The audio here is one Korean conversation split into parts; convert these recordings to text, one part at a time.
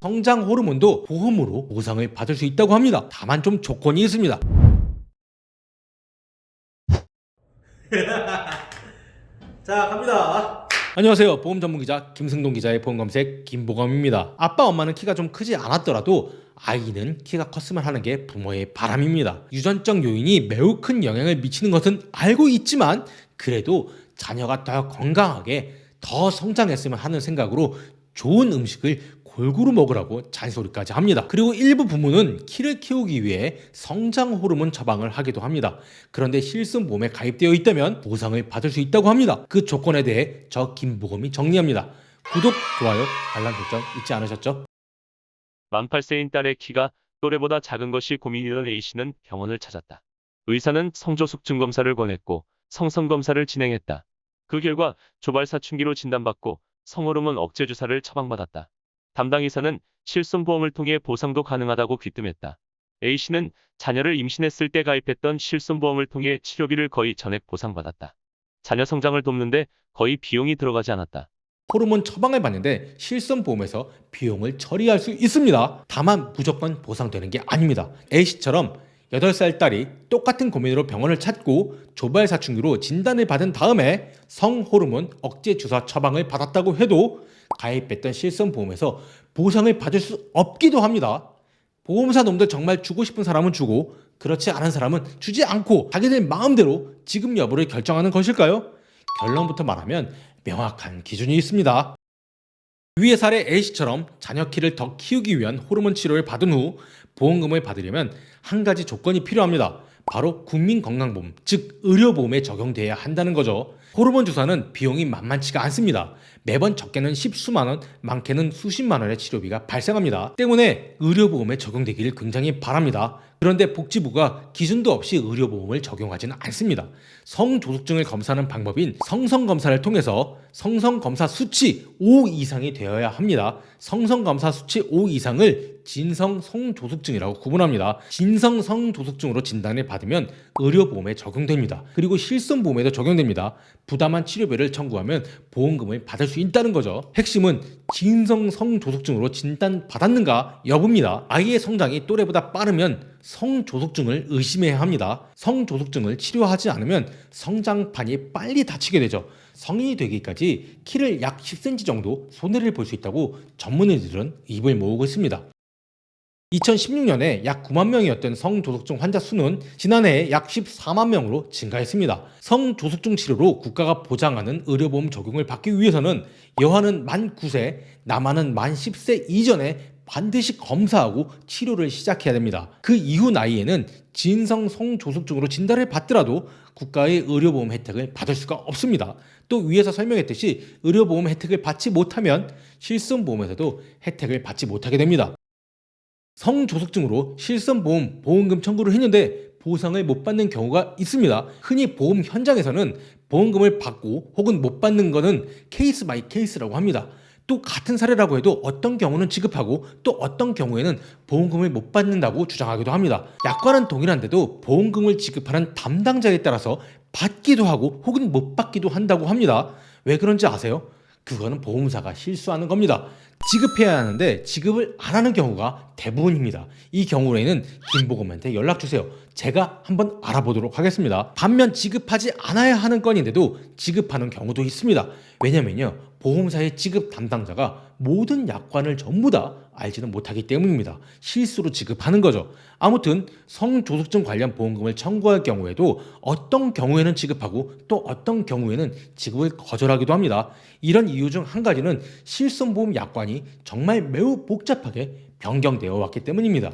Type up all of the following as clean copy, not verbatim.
성장 호르몬도 보험으로 보상을 받을 수 있다고 합니다. 다만 좀 조건이 있습니다. 자, 갑니다. 안녕하세요. 보험 전문 기자 김승동 기자의 보험 검색 김보검입니다. 아빠 엄마는 키가 좀 크지 않았더라도 아이는 키가 컸으면 하는 게 부모의 바람입니다. 유전적 요인이 매우 큰 영향을 미치는 것은 알고 있지만 그래도 자녀가 더 건강하게 더 성장했으면 하는 생각으로 좋은 음식을 골고루 먹으라고 잔소리까지 합니다. 그리고 일부 부모는 키를 키우기 위해 성장 호르몬 처방을 하기도 합니다. 그런데 실손보험에 가입되어 있다면 보상을 받을 수 있다고 합니다. 그 조건에 대해 저 김보검이 정리합니다. 구독, 좋아요, 알람 설정 잊지 않으셨죠? 48세인 딸의 키가 또래보다 작은 것이 고민이던 A씨는 병원을 찾았다. 의사는 성조숙증 검사를 권했고 성성검사를 진행했다. 그 결과 조발사춘기로 진단받고 성호르몬 억제 주사를 처방받았다. 담당 의사는 실손보험을 통해 보상도 가능하다고 귀뜸했다. A씨는 자녀를 임신했을 때 가입했던 실손보험을 통해 치료비를 거의 전액 보상받았다. 자녀 성장을 돕는데 거의 비용이 들어가지 않았다. 호르몬 처방을 받는데 실손보험에서 비용을 처리할 수 있습니다. 다만 무조건 보상되는 게 아닙니다. A씨처럼 8살 딸이 똑같은 고민으로 병원을 찾고 조발사춘기로 진단을 받은 다음에 성호르몬 억제 주사 처방을 받았다고 해도 가입했던 실손보험에서 보상을 받을 수 없기도 합니다. 보험사 놈들 정말 주고 싶은 사람은 주고 그렇지 않은 사람은 주지 않고 자기들 마음대로 지급 여부를 결정하는 것일까요? 결론부터 말하면 명확한 기준이 있습니다. 위의 사례 A씨처럼 자녀 키를 더 키우기 위한 호르몬 치료를 받은 후 보험금을 받으려면 한 가지 조건이 필요합니다. 바로 국민건강보험, 즉 의료보험에 적용돼야 한다는 거죠. 호르몬 주사는 비용이 만만치가 않습니다. 매번 적게는 십수만 원, 많게는 수십만 원의 치료비가 발생합니다. 때문에 의료보험에 적용되기를 굉장히 바랍니다. 그런데 복지부가 기준도 없이 의료보험을 적용하지는 않습니다. 성조숙증을 검사하는 방법인 성성검사를 통해서 성성검사 수치 5 이상이 되어야 합니다. 성성검사 수치 5 이상을 진성성조숙증이라고 구분합니다. 진성성조숙증으로 진단을 받으면 의료보험에 적용됩니다. 그리고 실손보험에도 적용됩니다. 부담한 치료비를 청구하면 보험금을 받을 수 있다는 거죠. 핵심은 진성성조숙증으로 진단받았는가 여부입니다. 아이의 성장이 또래보다 빠르면 성조숙증을 의심해야 합니다. 성조숙증을 치료하지 않으면 성장판이 빨리 닫히게 되죠. 성인이 되기까지 키를 약 10cm 정도 손해를 볼 수 있다고 전문의들은 입을 모으고 있습니다. 2016년에 약 9만 명이었던 성조숙증 환자 수는 지난해에 약 14만 명으로 증가했습니다. 성조숙증 치료로 국가가 보장하는 의료보험 적용을 받기 위해서는 여아는 만 9세, 남아는 만 10세 이전에 반드시 검사하고 치료를 시작해야 됩니다. 그 이후 나이에는 진성 성조숙증으로 진단을 받더라도 국가의 의료보험 혜택을 받을 수가 없습니다. 또 위에서 설명했듯이 의료보험 혜택을 받지 못하면 실손보험에서도 혜택을 받지 못하게 됩니다. 성조숙증으로 실손보험 보험금 청구를 했는데 보상을 못 받는 경우가 있습니다. 흔히 보험 현장에서는 보험금을 받고 혹은 못 받는 것은 케이스 바이 케이스라고 합니다. 또 같은 사례라고 해도 어떤 경우는 지급하고 또 어떤 경우에는 보험금을 못 받는다고 주장하기도 합니다. 약관은 동일한데도 보험금을 지급하는 담당자에 따라서 받기도 하고 혹은 못 받기도 한다고 합니다. 왜 그런지 아세요? 그거는 보험사가 실수하는 겁니다. 지급해야 하는데 지급을 안 하는 경우가 대부분입니다. 이 경우에는 김보검한테 연락주세요. 제가 한번 알아보도록 하겠습니다. 반면 지급하지 않아야 하는 건인데도 지급하는 경우도 있습니다. 왜냐면요, 보험사의 지급 담당자가 모든 약관을 전부 다 알지는 못하기 때문입니다. 실수로 지급하는 거죠. 아무튼 성조숙증 관련 보험금을 청구할 경우에도 어떤 경우에는 지급하고 또 어떤 경우에는 지급을 거절하기도 합니다. 이런 이유 중 한 가지는 실손보험 약관이 정말 매우 복잡하게 변경되어 왔기 때문입니다.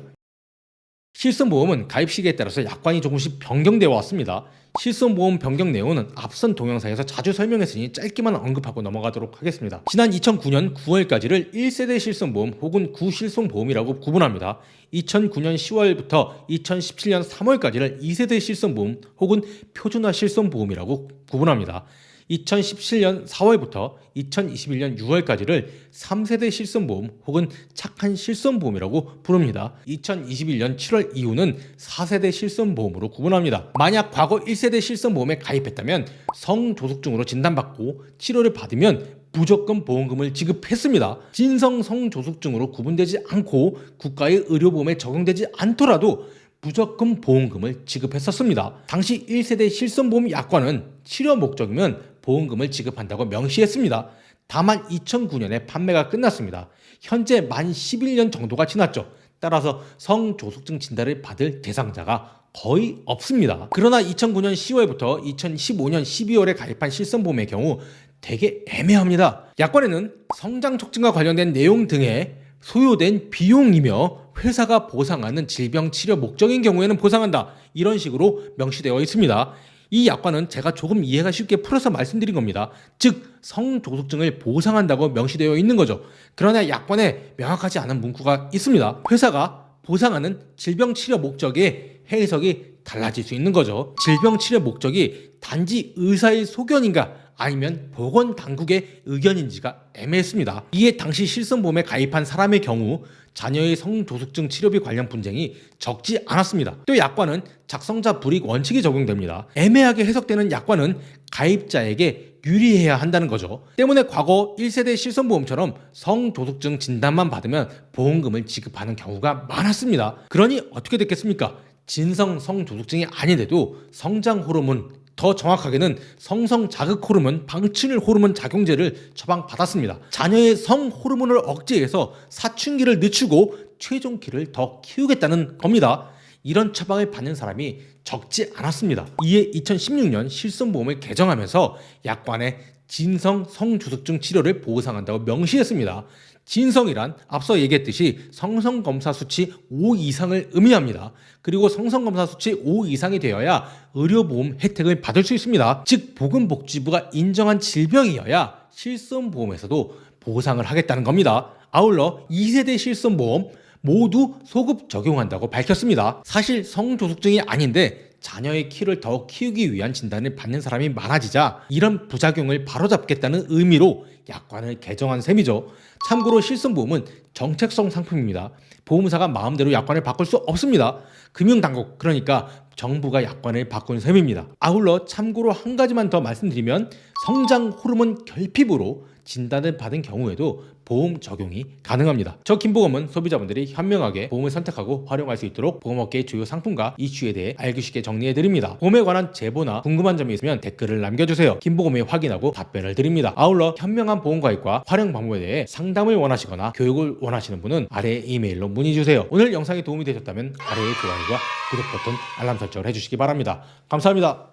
실손보험은 가입 시기에 따라서 약관이 조금씩 변경되어 왔습니다. 실손보험 변경 내용은 앞선 동영상에서 자주 설명했으니 짧게만 언급하고 넘어가도록 하겠습니다. 지난 2009년 9월까지를 1세대 실손보험 혹은 구실손보험이라고 구분합니다. 2009년 10월부터 2017년 3월까지를 2세대 실손보험 혹은 표준화 실손보험이라고 구분합니다. 2017년 4월부터 2021년 6월까지를 3세대 실손보험 혹은 착한 실손보험이라고 부릅니다. 2021년 7월 이후는 4세대 실손보험으로 구분합니다. 만약 과거 1세대 실손보험에 가입했다면 성조숙증으로 진단받고 치료를 받으면 무조건 보험금을 지급했습니다. 진성 성조숙증으로 구분되지 않고 국가의 의료보험에 적용되지 않더라도 무조건 보험금을 지급했었습니다. 당시 1세대 실손보험 약관은 치료 목적이면 보험금을 지급한다고 명시했습니다. 다만 2009년에 판매가 끝났습니다. 현재 만 11년 정도가 지났죠. 따라서 성조숙증 진단을 받을 대상자가 거의 없습니다. 그러나 2009년 10월부터 2015년 12월에 가입한 실손보험의 경우 되게 애매합니다. 약관에는 성장 촉진과 관련된 내용 등에 소요된 비용이며 회사가 보상하는 질병 치료 목적인 경우에는 보상한다, 이런 식으로 명시되어 있습니다. 이 약관은 제가 조금 이해가 쉽게 풀어서 말씀드린 겁니다. 즉 성조숙증을 보상한다고 명시되어 있는 거죠. 그러나 약관에 명확하지 않은 문구가 있습니다. 회사가 보상하는 질병 치료 목적의 해석이 달라질 수 있는 거죠. 질병 치료 목적이 단지 의사의 소견인가 아니면 보건당국의 의견인지가 애매했습니다. 이에 당시 실손보험에 가입한 사람의 경우 자녀의 성조숙증 치료비 관련 분쟁이 적지 않았습니다. 또 약관은 작성자 불이익 원칙이 적용됩니다. 애매하게 해석되는 약관은 가입자에게 유리해야 한다는 거죠. 때문에 과거 1세대 실손보험처럼 성조숙증 진단만 받으면 보험금을 지급하는 경우가 많았습니다. 그러니 어떻게 됐겠습니까? 진성 성조숙증이 아닌데도 성장 호르몬, 더 정확하게는 성성 자극 호르몬, 방출혈 호르몬 작용제를 처방받았습니다. 자녀의 성 호르몬을 억제해서 사춘기를 늦추고 최종기를 더 키우겠다는 겁니다. 이런 처방을 받는 사람이 적지 않았습니다. 이에 2016년 실손보험을 개정하면서 약관에 진성 성조숙증 치료를 보상한다고 명시했습니다. 진성이란 앞서 얘기했듯이 성성검사 수치 5 이상을 의미합니다. 그리고 성성검사 수치 5 이상이 되어야 의료보험 혜택을 받을 수 있습니다. 즉 보건복지부가 인정한 질병이어야 실손보험에서도 보상을 하겠다는 겁니다. 아울러 2세대 실손보험 모두 소급 적용한다고 밝혔습니다. 사실 성조숙증이 아닌데 자녀의 키를 더 키우기 위한 진단을 받는 사람이 많아지자 이런 부작용을 바로잡겠다는 의미로 약관을 개정한 셈이죠. 참고로 실손보험은 정책성 상품입니다. 보험사가 마음대로 약관을 바꿀 수 없습니다. 금융당국, 그러니까 정부가 약관을 바꾼 셈입니다. 아울러 참고로 한 가지만 더 말씀드리면 성장 호르몬 결핍으로 진단을 받은 경우에도 보험 적용이 가능합니다. 저 김보검은 소비자분들이 현명하게 보험을 선택하고 활용할 수 있도록 보험업계의 주요 상품과 이슈에 대해 알기 쉽게 정리해드립니다. 보험에 관한 제보나 궁금한 점이 있으면 댓글을 남겨주세요. 김보검이 확인하고 답변을 드립니다. 아울러 현명한 보험가입과 활용 방법에 대해 상담을 원하시거나 교육을 원하시는 분은 아래의 이메일로 문의주세요. 오늘 영상이 도움이 되셨다면 아래의 좋아요와 구독 버튼, 알람 설정을 해주시기 바랍니다. 감사합니다.